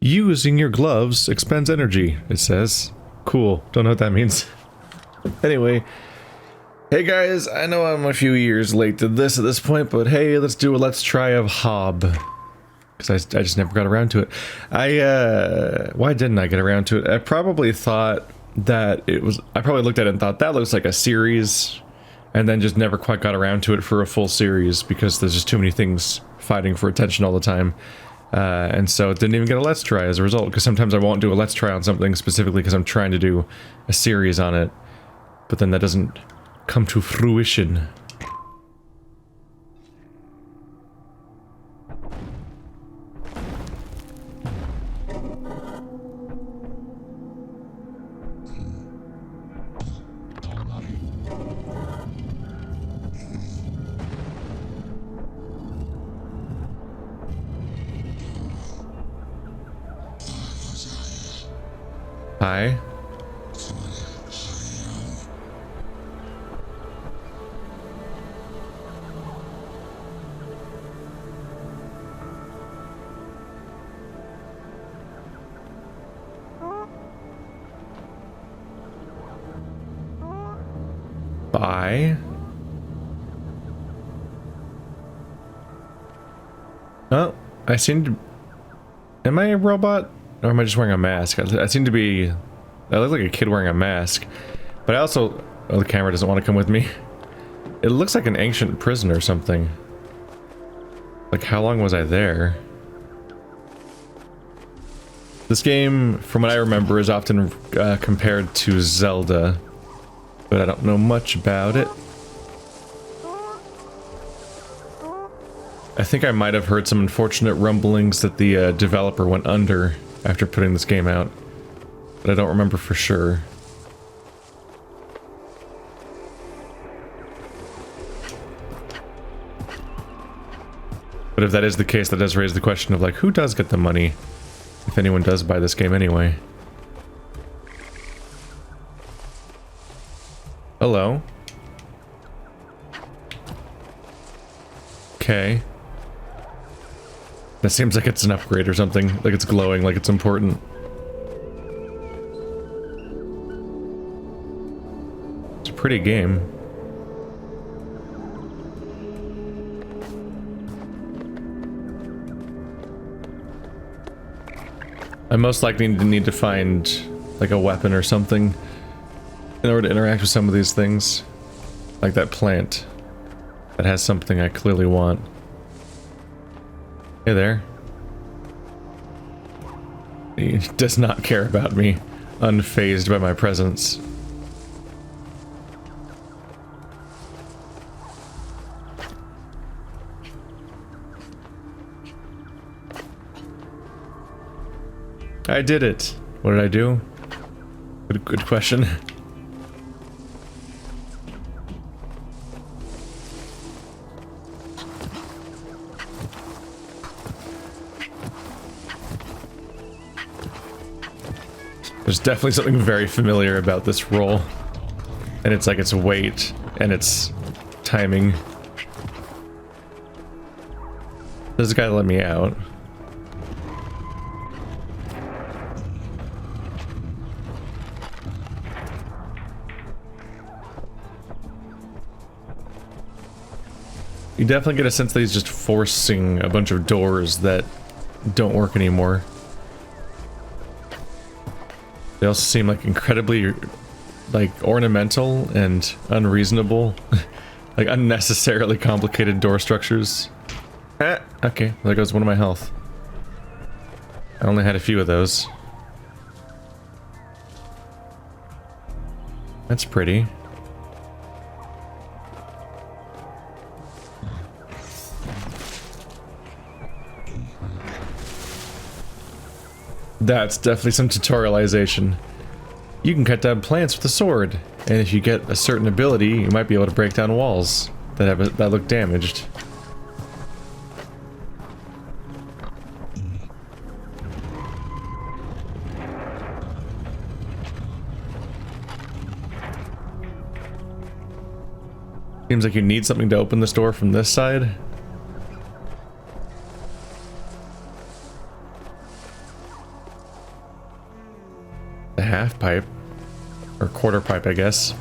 Using your gloves expends energy, it says. Cool. Don't know what that means. Anyway. Hey guys, I know I'm a few years late to this at this point, but hey, let's do a let's try of Hob. Because I just never got around to it. Why didn't I get around to it? I probably thought that it was... I probably looked at it and thought, that looks like a series. And then just never quite got around to it for a full series, because there's just too many things fighting for attention all the time. And so it didn't even get a let's try as a result, because sometimes I won't do a let's try on something specifically because I'm trying to do a series on it. But then that doesn't come to fruition. Hi. Bye. Oh, I seem to... Am I a robot? Or am I just wearing a mask? I seem to be... I look like a kid wearing a mask. But I also... Oh, the camera doesn't want to come with me. It looks like an ancient prison or something. Like, how long was I there? This game, from what I remember, is often compared to Zelda. But I don't know much about it. I think I might have heard some unfortunate rumblings that the developer went under after putting this game out. But I don't remember for sure. But if that is the case, that does raise the question of, like, who does get the money? If anyone does buy this game anyway. Hello. Okay. That seems like it's an upgrade or something. Like it's glowing, like it's important. It's a pretty game. I most likely need to find like a weapon or something in order to interact with some of these things. Like that plant that has something I clearly want. Hey there. He does not care about me, unfazed by my presence. I did it. What did I do? Good question. There's definitely something very familiar about this roll. And it's like its weight and its timing. This guy let me out. You definitely get a sense that he's just forcing a bunch of doors that don't work anymore. They also seem like incredibly, like, ornamental and unreasonable. Like, unnecessarily complicated door structures. Ah, okay, there goes one of my health. I only had a few of those. That's pretty. That's definitely some tutorialization. You can cut down plants with a sword, and if you get a certain ability, you might be able to break down walls that look damaged. Seems like you need something to open this door from this side. The half pipe. Or quarter pipe, I guess.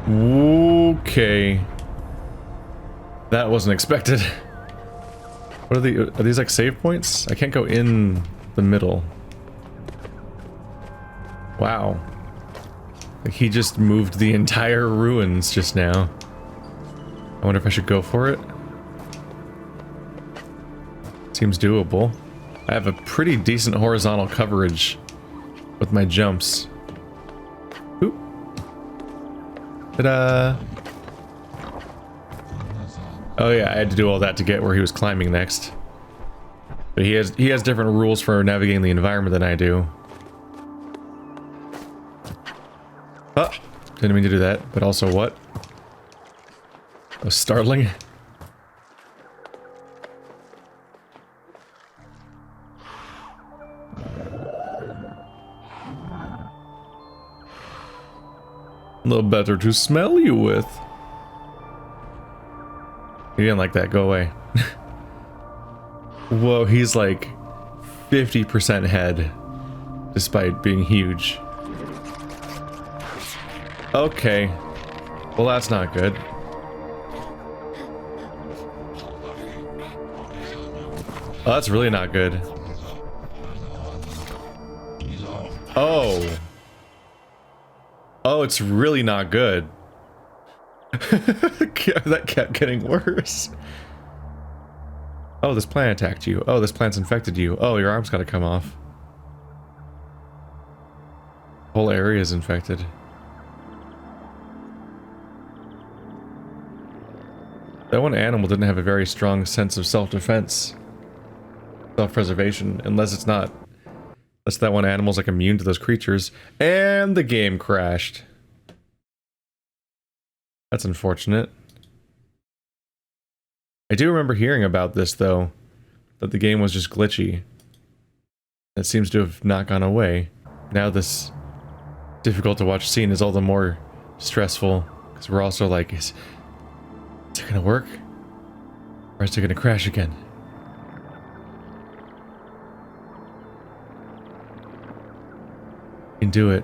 Okay. That wasn't expected. What are these like save points? I can't go in the middle. Wow. Like he just moved the entire ruins just now. I wonder if I should go for it. Seems doable. I have a pretty decent horizontal coverage with my jumps. Oop. Ta-da! Oh yeah, I had to do all that to get where he was climbing next. But he has different rules for navigating the environment than I do. Oh, didn't mean to do that, but also what? That was startling. A little better to smell you with. You didn't like that, go away. Whoa, he's like 50% head, despite being huge. Okay. Well, that's not good. Oh, that's really not good. Oh. Oh, it's really not good. That kept getting worse. Oh, this plant attacked you. Oh, this plant's infected you. Oh, your arm's gotta come off. The whole area is infected. That one animal didn't have a very strong sense of self-defense. Self-preservation, unless it's not. Unless that one animal's like immune to those creatures. And the game crashed. That's unfortunate. I do remember hearing about this though, that the game was just glitchy. It seems to have not gone away. Now this difficult to watch scene is all the more stressful, because we're also like, is it gonna work? Or is it gonna crash again? You can do it.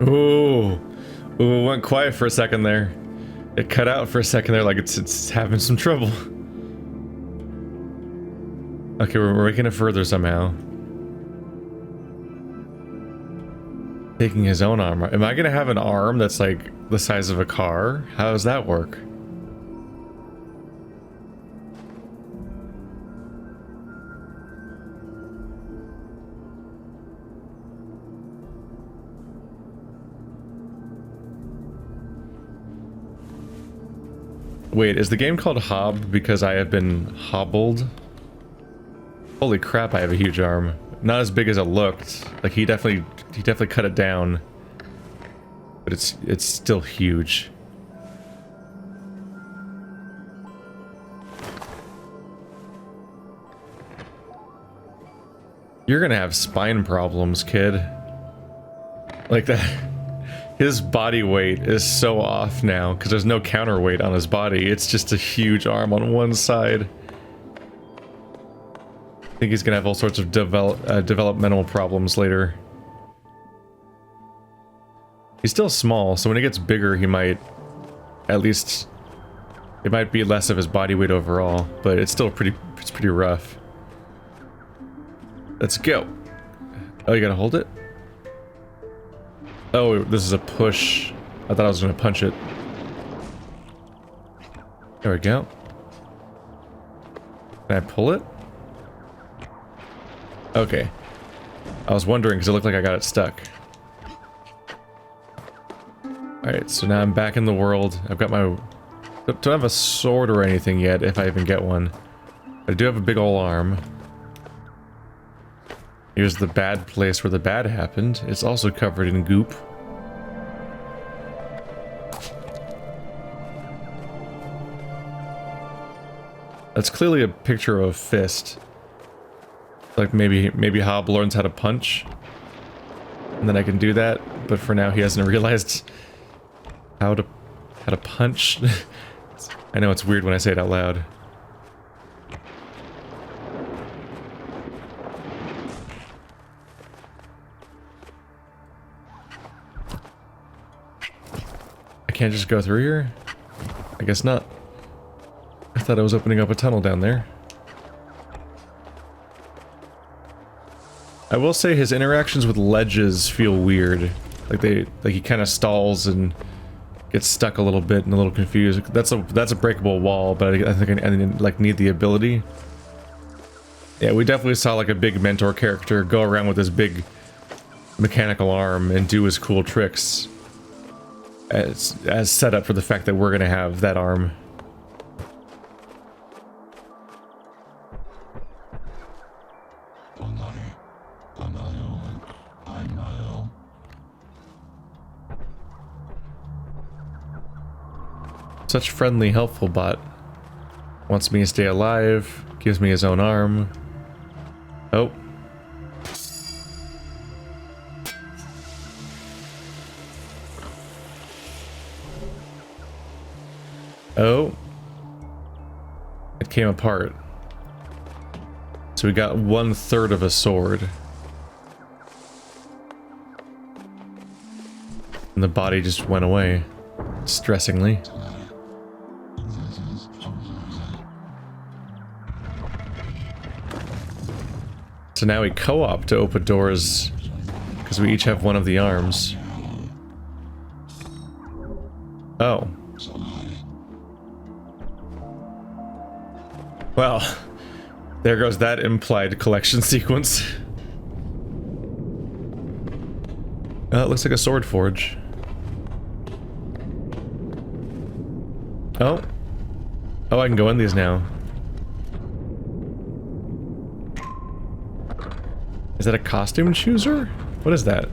Ooh. Ooh, it went quiet for a second there. It cut out for a second there like it's having some trouble. Okay, we're making it further somehow. Taking his own arm. Am I gonna have an arm that's like the size of a car? How does that work? Wait, is the game called Hob because I have been hobbled? Holy crap, I have a huge arm. Not as big as it looked. Like he definitely cut it down. But it's still huge. You're gonna have spine problems, kid. Like that. His body weight is so off now because there's no counterweight on his body. It's just a huge arm on one side. I think he's gonna have all sorts of developmental problems later. He's still small, so when he gets bigger, he might, at least, it might be less of his body weight overall, but it's still pretty rough. Let's go. Oh, you gotta hold it? Oh, this is a push. I thought I was gonna punch it. There we go. Can I pull it? Okay. I was wondering because it looked like I got it stuck. Alright, so now I'm back in the world. I've got my... Don't have a sword or anything yet, if I even get one. But I do have a big ol' arm. Here's the bad place where the bad happened. It's also covered in goop. That's clearly a picture of a fist. Like maybe Hob learns how to punch. And then I can do that, but for now he hasn't realized how to punch. I know it's weird when I say it out loud. I can't just go through here? I guess not. I thought I was opening up a tunnel down there. I will say his interactions with ledges feel weird. Like he kind of stalls and gets stuck a little bit and a little confused. That's a breakable wall, but I think I like need the ability. Yeah, we definitely saw like a big mentor character go around with his big mechanical arm and do his cool tricks as set up for the fact that we're gonna have that arm. Such friendly, helpful bot. Wants me to stay alive, gives me his own arm. Oh. Oh. It came apart. So we got 1/3 of a sword. And the body just went away. Distressingly. So now we co-op to open doors, because we each have one of the arms. Oh. Well, there goes that implied collection sequence. It looks like a sword forge. Oh. Oh, I can go in these now. Is that a costume chooser? What is that?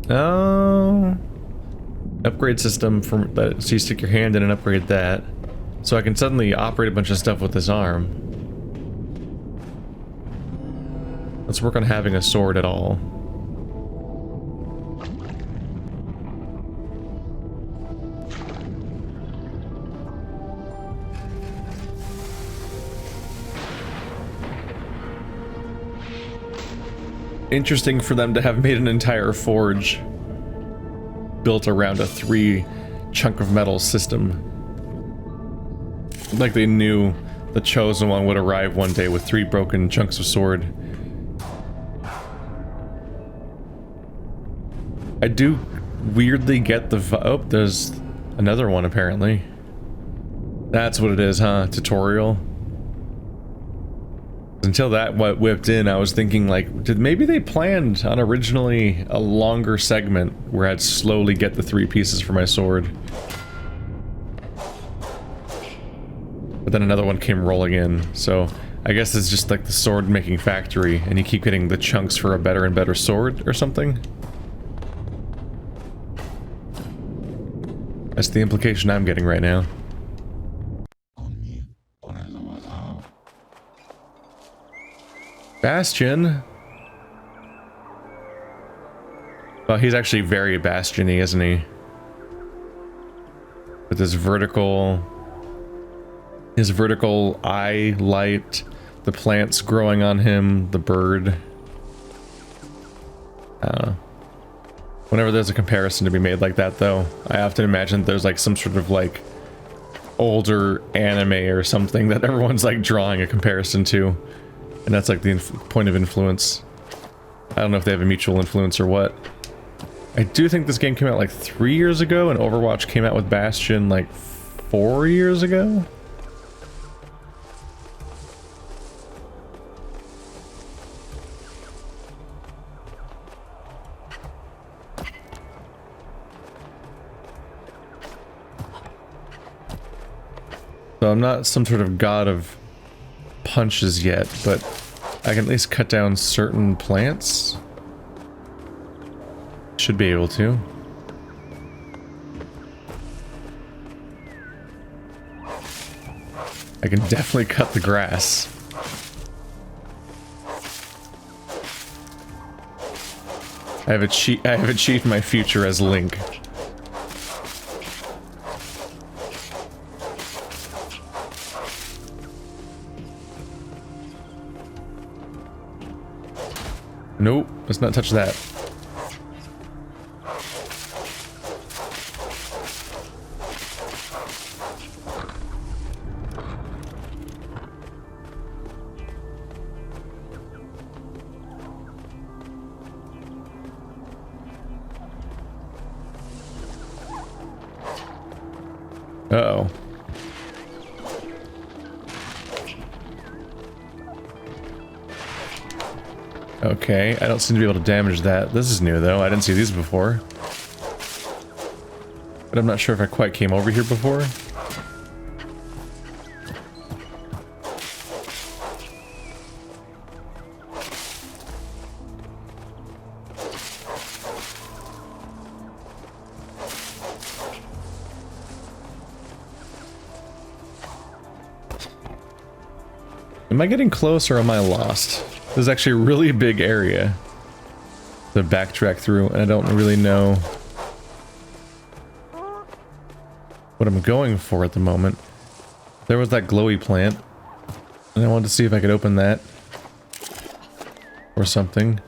Oh. Upgrade system from that, so you stick your hand in and upgrade that. So I can suddenly operate a bunch of stuff with this arm. Let's work on having a sword at all. Interesting for them to have made an entire forge built around a 3 chunk of metal system. Like they knew the chosen one would arrive one day with 3 broken chunks of sword. I do weirdly get the oh, there's another one apparently. That's what it is, huh? Tutorial. Until that whipped in, I was thinking like, maybe they planned on originally a longer segment where I'd slowly get the 3 pieces for my sword. But then another one came rolling in, so I guess it's just like the sword making factory and you keep getting the chunks for a better and better sword or something. That's the implication I'm getting right now. Bastion? Well, he's actually very bastion-y, isn't he? With his vertical eye light, the plants growing on him, the bird. Whenever there's a comparison to be made like that, though, I often imagine there's like some sort of like older anime or something that everyone's like drawing a comparison to. And that's like the point of influence. I don't know if they have a mutual influence or what. I do think this game came out like 3 years ago, and Overwatch came out with Bastion like 4 years ago. So I'm not some sort of god of punches yet, but I can at least cut down certain plants. Should be able to. I can definitely cut the grass. I have achieved my future as Link. Nope, let's not touch that. Uh-oh. Okay, I don't seem to be able to damage that. This is new, though. I didn't see these before. But I'm not sure if I quite came over here before. Am I getting close or am I lost? This is actually a really big area to backtrack through, and I don't really know what I'm going for at the moment. There was that glowy plant, and I wanted to see if I could open that or something.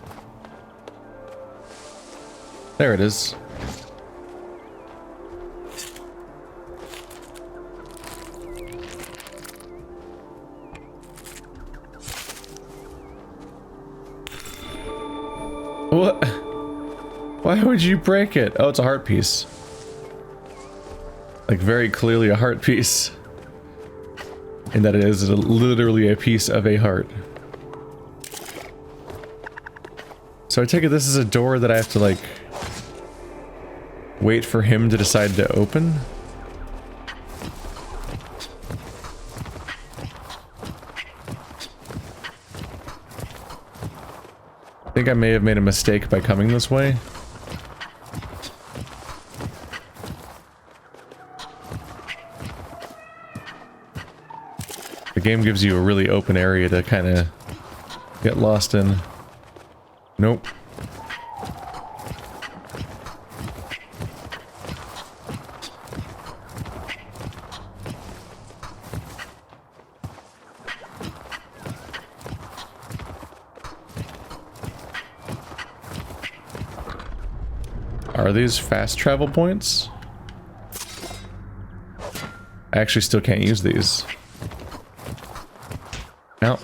There it is. What? Why would you break it? Oh, it's a heart piece. Like, very clearly a heart piece. And that it is literally a piece of a heart. So I take it this is a door that I have to, like, wait for him to decide to open? I think I may have made a mistake by coming this way. The game gives you a really open area to kind of get lost in. Nope. Are these fast travel points? I actually still can't use these. Ow.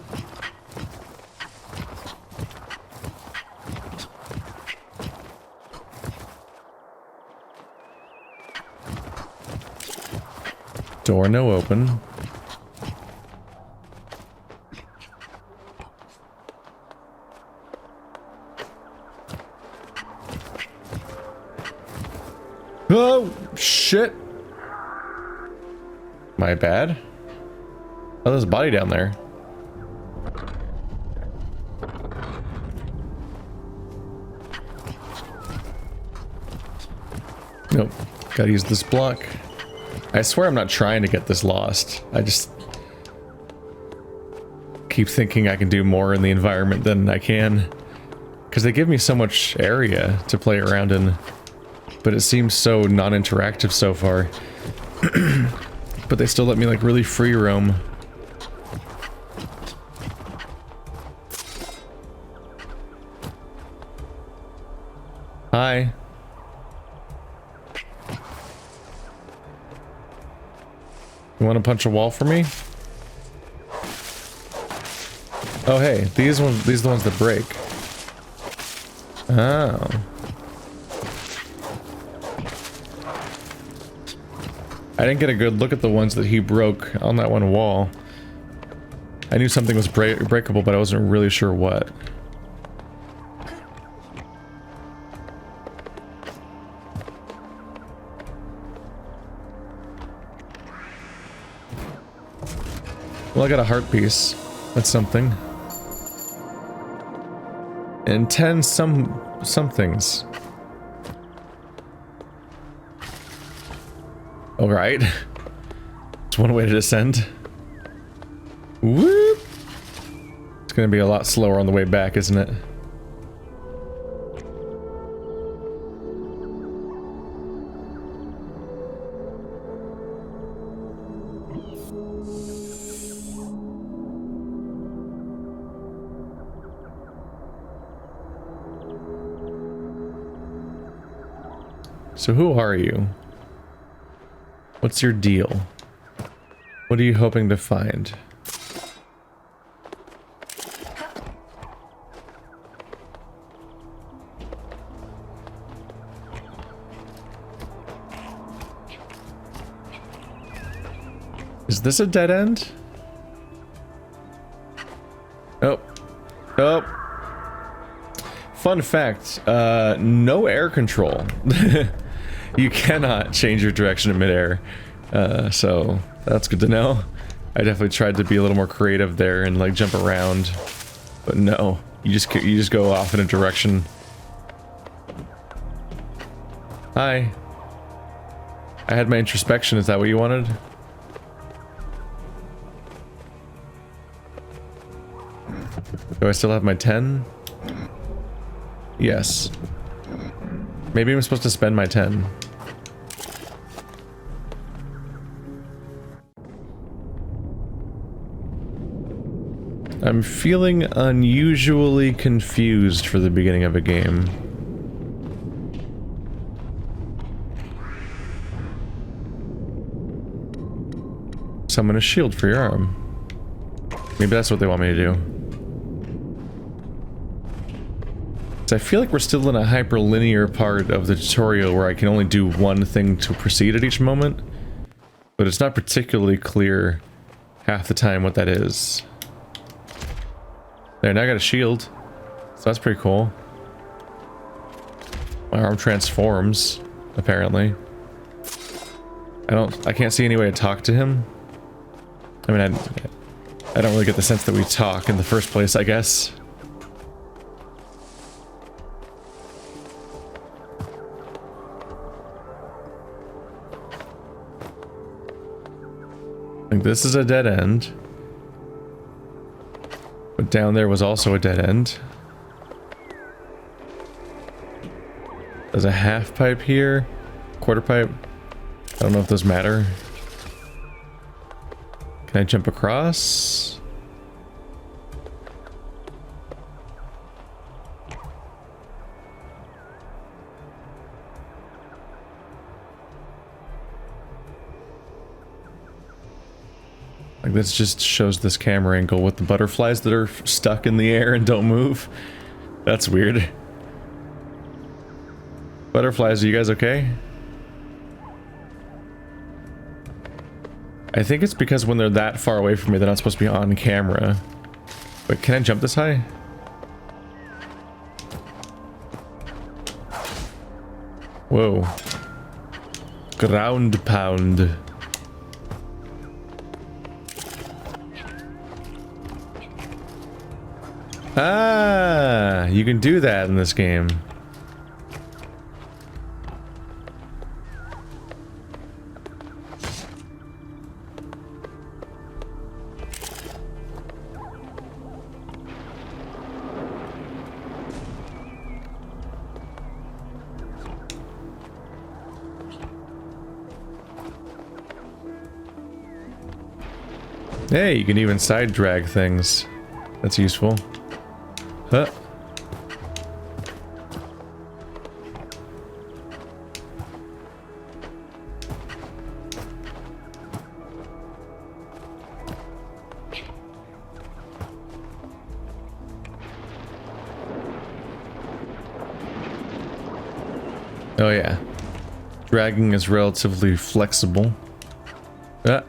Door no open. Oh, shit. My bad. Oh, there's a body down there. Nope. Gotta use this block. I swear I'm not trying to get this lost. I just keep thinking I can do more in the environment than I can. Because they give me so much area to play around in. But it seems so non-interactive so far. But they still let me, like, really free roam. Hi. You want to punch a wall for me? Oh, hey, these are the ones that break. Oh. I didn't get a good look at the ones that he broke on that one wall. I knew something was breakable, but I wasn't really sure what. Well, I got a heart piece. That's something. And 10 somethings. Alright. It's one way to descend. Whoop! It's gonna be a lot slower on the way back, isn't it? So who are you? What's your deal? What are you hoping to find? Is this a dead end? Oh. Oh. Fun fact, no air control. You cannot change your direction in midair. So that's good to know. I definitely tried to be a little more creative there and like jump around, but no, you just go off in a direction. Hi. I had my introspection. Is that what you wanted? Do I still have my 10? Yes. Maybe I'm supposed to spend my 10. I'm feeling unusually confused for the beginning of a game. Summon a shield for your arm. Maybe that's what they want me to do. So I feel like we're still in a hyperlinear part of the tutorial where I can only do one thing to proceed at each moment, but it's not particularly clear half the time what that is. There, now I got a shield, so that's pretty cool. My arm transforms, apparently. I can't see any way to talk to him. I mean, I don't really get the sense that we talk in the first place, I guess. Like, this is a dead end. But down there was also a dead end. There's a half pipe here. Quarter pipe. I don't know if those matter. Can I jump across? Like, this just shows this camera angle with the butterflies that are stuck in the air and don't move. That's weird. Butterflies, are you guys okay? I think it's because when they're that far away from me, they're not supposed to be on camera. But can I jump this high? Whoa. Ground pound. Ah, you can do that in this game. Hey, you can even side drag things. That's useful. Huh. Oh yeah. Dragging is relatively flexible. Ah.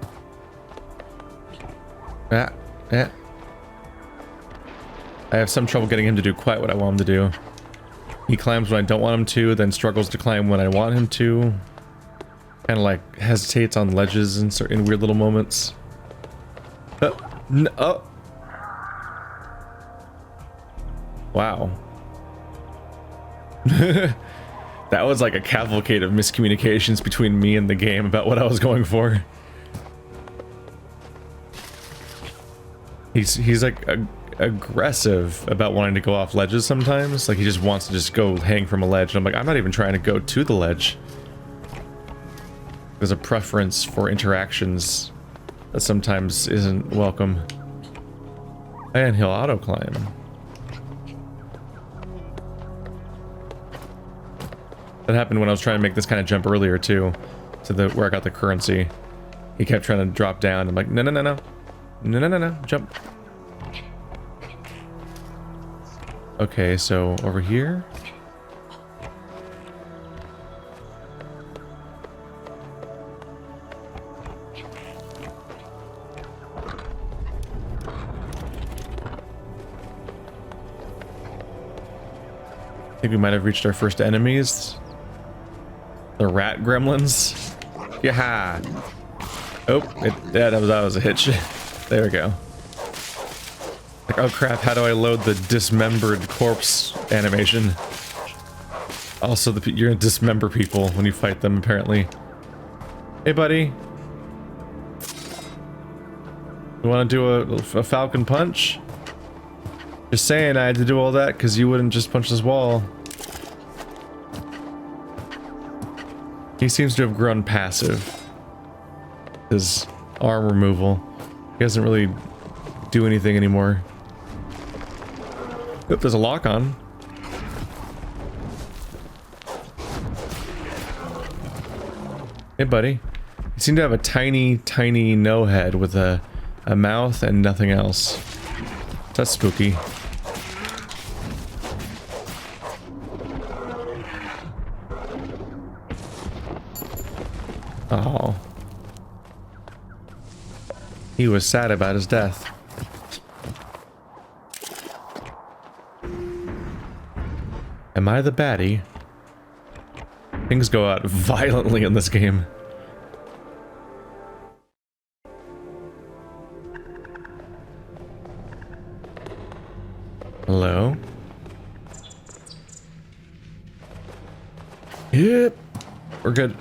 Ah. Yeah. I have some trouble getting him to do quite what I want him to do. He climbs when I don't want him to, then struggles to climb when I want him to. Kind of like hesitates on ledges in certain weird little moments. Oh. Wow. That was like a cavalcade of miscommunications between me and the game about what I was going for. He's like aggressive about wanting to go off ledges sometimes. Like he just wants to just go hang from a ledge. And I'm like, I'm not even trying to go to the ledge. There's a preference for interactions that sometimes isn't welcome. And he'll auto climb. That happened when I was trying to make this kind of jump earlier too, to the where I got the currency. He kept trying to drop down. I'm like, no, no, no, no, no, no, no, no, jump. Okay, so over here. I think we might have reached our first enemies. The rat gremlins. Yeah. Oh, yeah, that was a hitch. There we go. Like, oh crap, how do I load the dismembered corpse animation? Also, you're gonna dismember people when you fight them, apparently. Hey, buddy. You wanna do a falcon punch? Just saying I had to do all that because you wouldn't just punch this wall. He seems to have grown passive. His arm removal. He doesn't really do anything anymore. Oop, there's a lock on. Hey, buddy. You seem to have a tiny, tiny no head with a mouth and nothing else. That's spooky. Oh. He was sad about his death. Am I the baddie? Things go out violently in this game. Hello? Yep. We're good.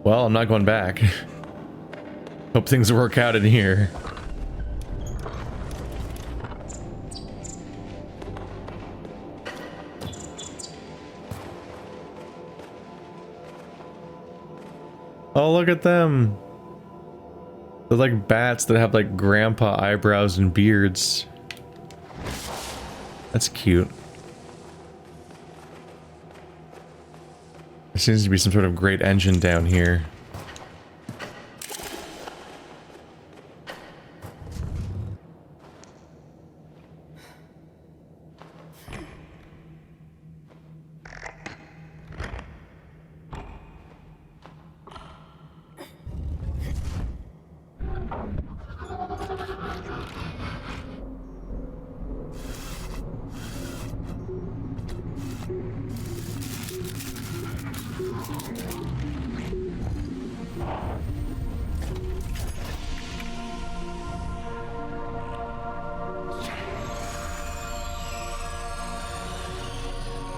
Well, I'm not going back. Hope things work out in here. Oh, look at them. They're like bats that have like grandpa eyebrows and beards. That's cute. There seems to be some sort of great engine down here.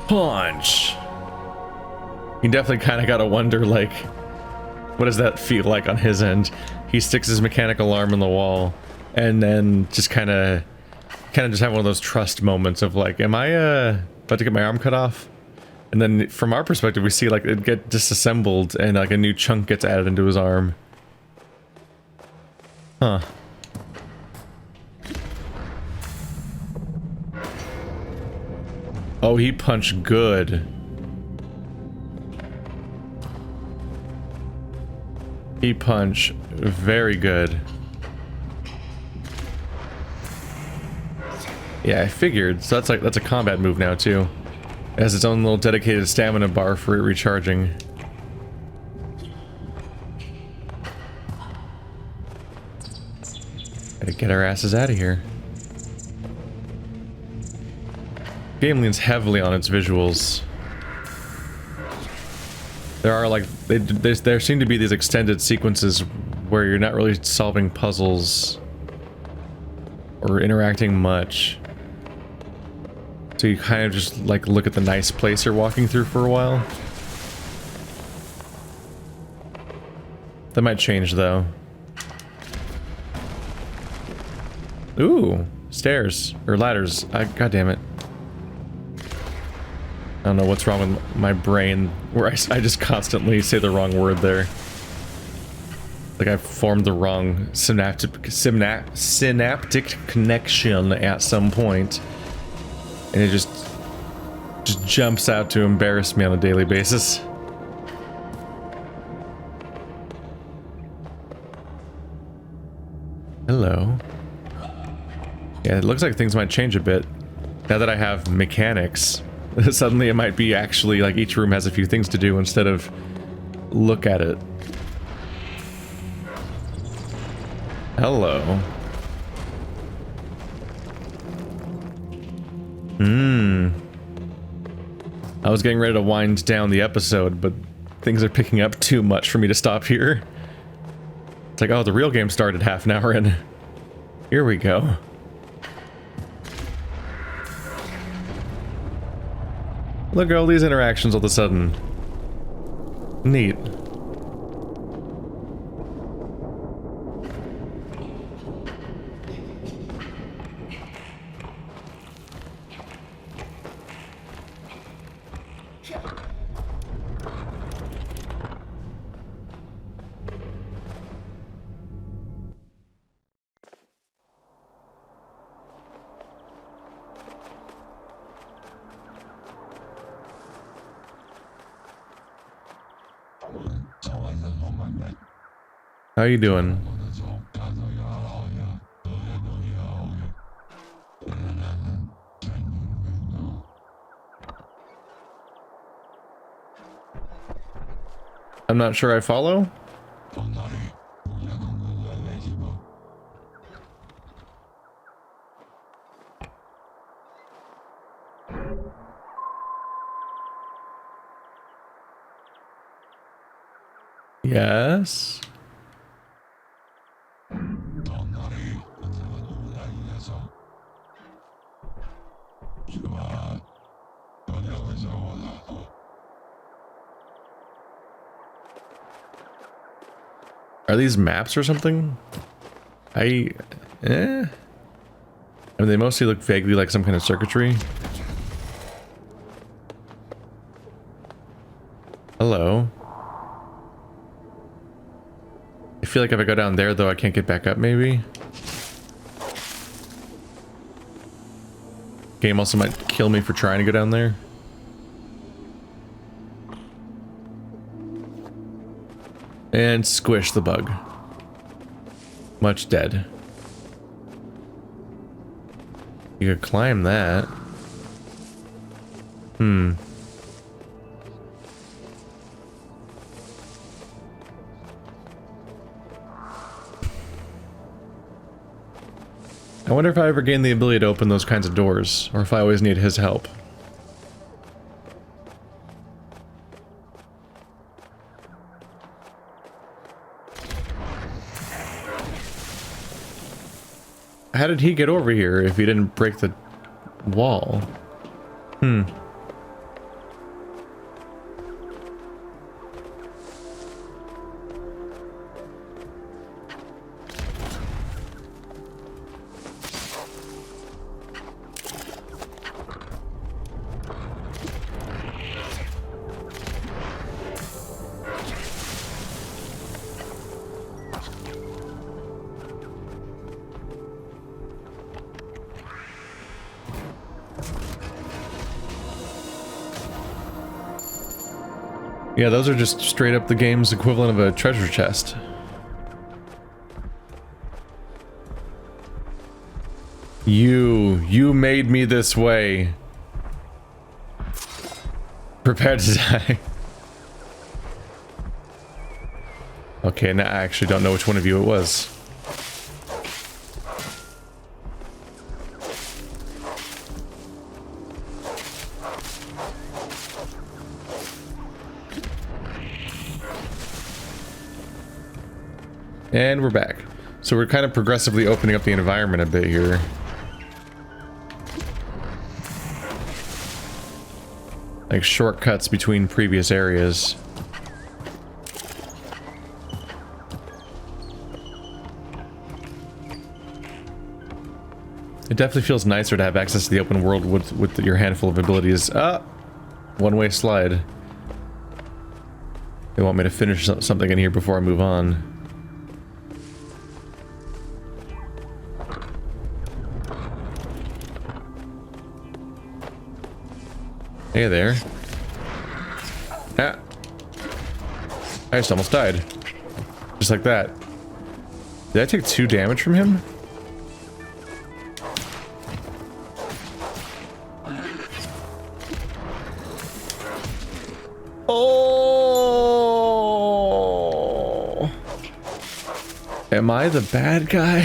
Punch! You definitely kind of gotta wonder, like, what does that feel like on his end? He sticks his mechanical arm in the wall, and then just kind of just have one of those trust moments of like, am I about to get my arm cut off? And then from our perspective, we see like it get disassembled, and like a new chunk gets added into his arm. Huh. Oh, he punched good. He punched very good. Yeah, I figured. So that's a combat move now too. It has its own little dedicated stamina bar for it recharging. Gotta get our asses out of here. Game leans heavily on its visuals. There are like there seem to be these extended sequences where you're not really solving puzzles or interacting much. So you kind of just like look at the nice place you're walking through for a while. That might change though. Ooh, stairs or ladders. God damn it. I don't know what's wrong with my brain where I just constantly say the wrong word there. Like I formed the wrong synaptic connection at some point. And it just jumps out to embarrass me on a daily basis. Hello. Yeah, it looks like things might change a bit. Now that I have mechanics, suddenly it might be actually like each room has a few things to do instead of look at it. Hello. I was getting ready to wind down the episode, but things are picking up too much for me to stop here. It's like, oh, the real game started half an hour in. Here we go. Look at all these interactions all of a sudden. Neat. How you doing? I'm not sure I follow. Yes. Are these maps or something? I mean, they mostly look vaguely like some kind of circuitry. Hello. I feel like if I go down there, though, I can't get back up, maybe? Game also might kill me for trying to go down there. And squish the bug. Much dead. You could climb that. I wonder if I ever gain the ability to open those kinds of doors, or if I always need his help. How did he get over here if he didn't break the wall? Yeah, those are just straight up the game's equivalent of a treasure chest. You made me this way. Prepare to die. Okay, now I actually don't know which one of you it was. And we're back. So we're kind of progressively opening up the environment a bit here. Like shortcuts between previous areas. It definitely feels nicer to have access to the open world with your handful of abilities. Ah! One-way slide. They want me to finish something in here before I move on. Hey there. Ah! I just almost died. Just like that. Did I take 2 damage from him? Oh! Am I the bad guy?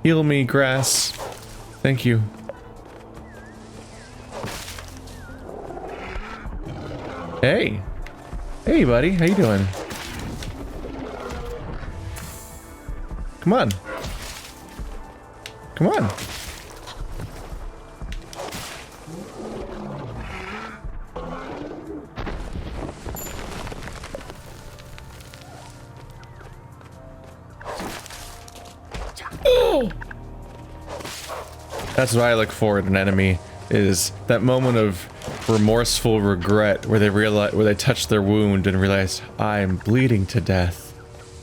Heal me, grass. Thank you. Hey. Hey, buddy. How you doing? Come on. Come on. That's what I look for in an enemy, is that moment of remorseful regret where they realize, where they touch their wound and realize, I'm bleeding to death,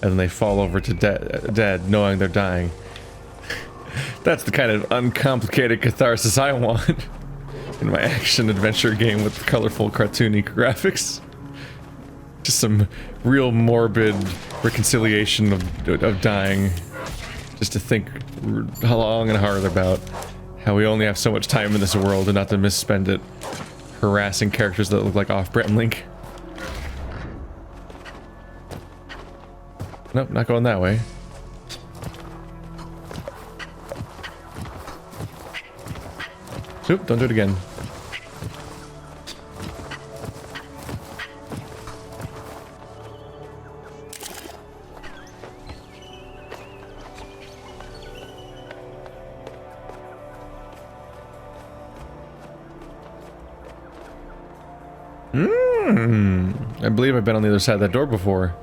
and then they fall over to dead knowing they're dying. That's the kind of uncomplicated catharsis I want in my action adventure game with colorful cartoony graphics. Just some real morbid reconciliation of dying, just to think how long and hard about how we only have so much time in this world and not to misspend it harassing characters that look like off-brand Link. Nope, not going that way. Oop, don't do it again. I believe I've been on the other side of that door before.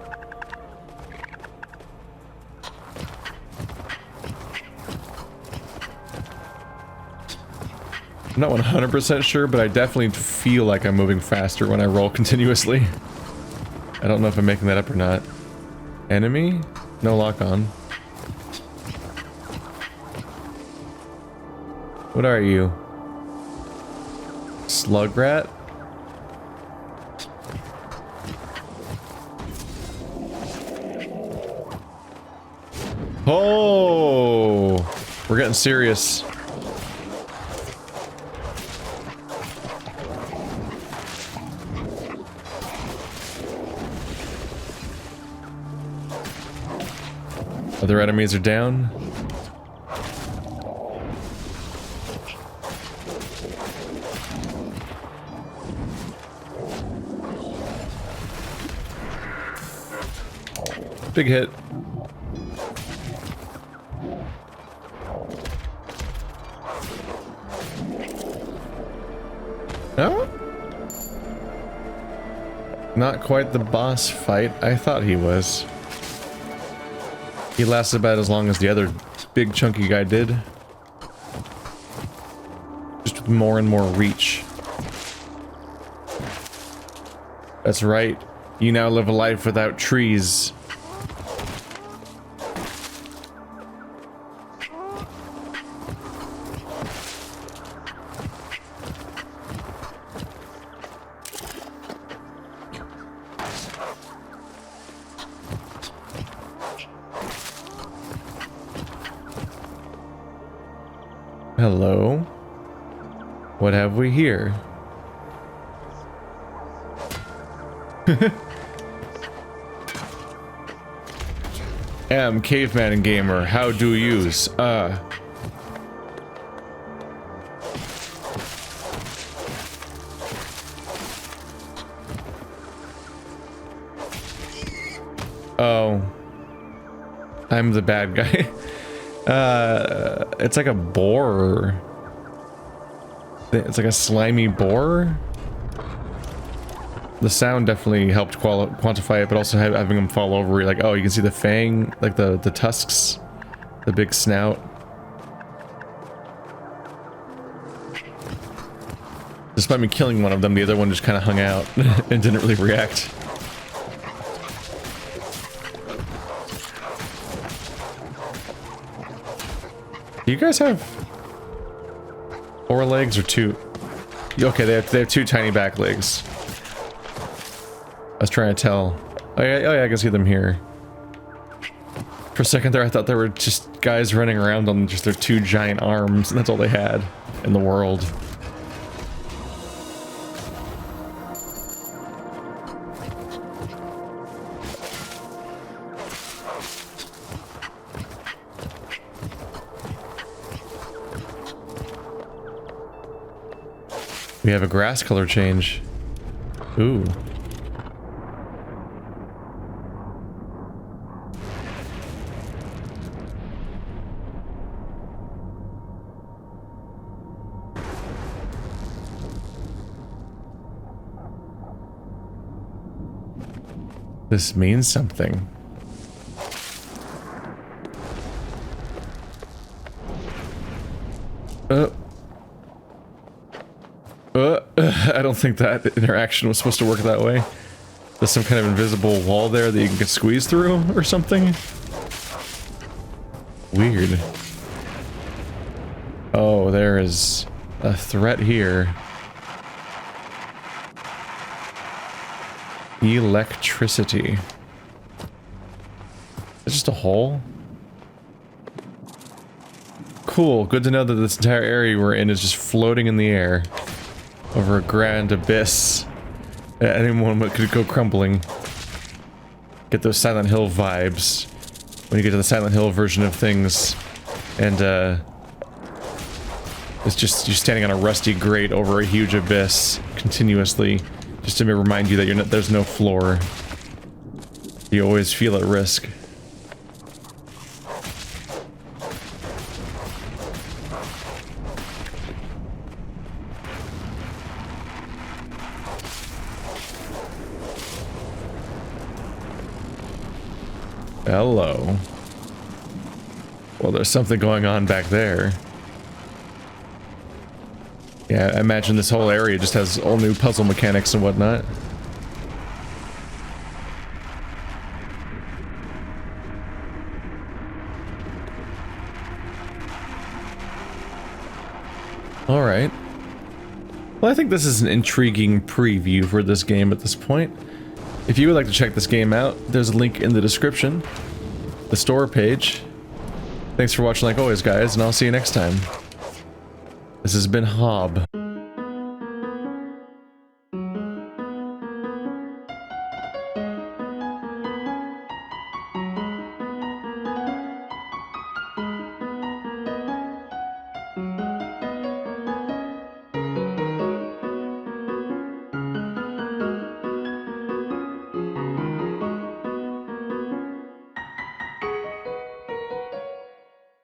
I'm not 100% sure, but I definitely feel like I'm moving faster when I roll continuously. I don't know if I'm making that up or not. Enemy? No lock on. What are you? Slug rat? Oh, we're getting serious. Other enemies are down. Big hit. No? Not quite the boss fight I thought he was. He lasted about as long as the other big chunky guy did. Just with more and more reach. That's right. You now live a life without trees. Hello. What have we here? Am caveman and gamer. How do use? Oh. I'm the bad guy. It's like a boar. It's like a slimy boar. The sound definitely helped quantify it, but also having him fall over, you're like, oh, you can see the fang, like the tusks, the big snout. Despite me killing one of them, the other one just kind of hung out and didn't really react. Do you guys have 4 legs or 2? Okay, they have 2 tiny back legs. I was trying to tell. Oh yeah, I can see them here. For a second there, I thought there were just guys running around on just their 2 giant arms, and that's all they had in the world. We have a grass color change. Ooh. This means something. I don't think that interaction was supposed to work that way. There's some kind of invisible wall there that you can get squeezed through or something. Weird. Oh, there is a threat here. Electricity. It's just a hole? Cool, good to know that this entire area we're in is just floating in the air over a grand abyss. At any moment could go crumbling. Get those Silent Hill vibes when you get to the Silent Hill version of things, and it's just you're standing on a rusty grate over a huge abyss continuously, just to remind you that there's no floor. You always feel at risk. Hello. Well, there's something going on back there. Yeah, I imagine this whole area just has all new puzzle mechanics and whatnot. Alright. Well, I think this is an intriguing preview for this game at this point. If you would like to check this game out, there's a link in the description, the store page. Thanks for watching like always, guys, and I'll see you next time. This has been Hob.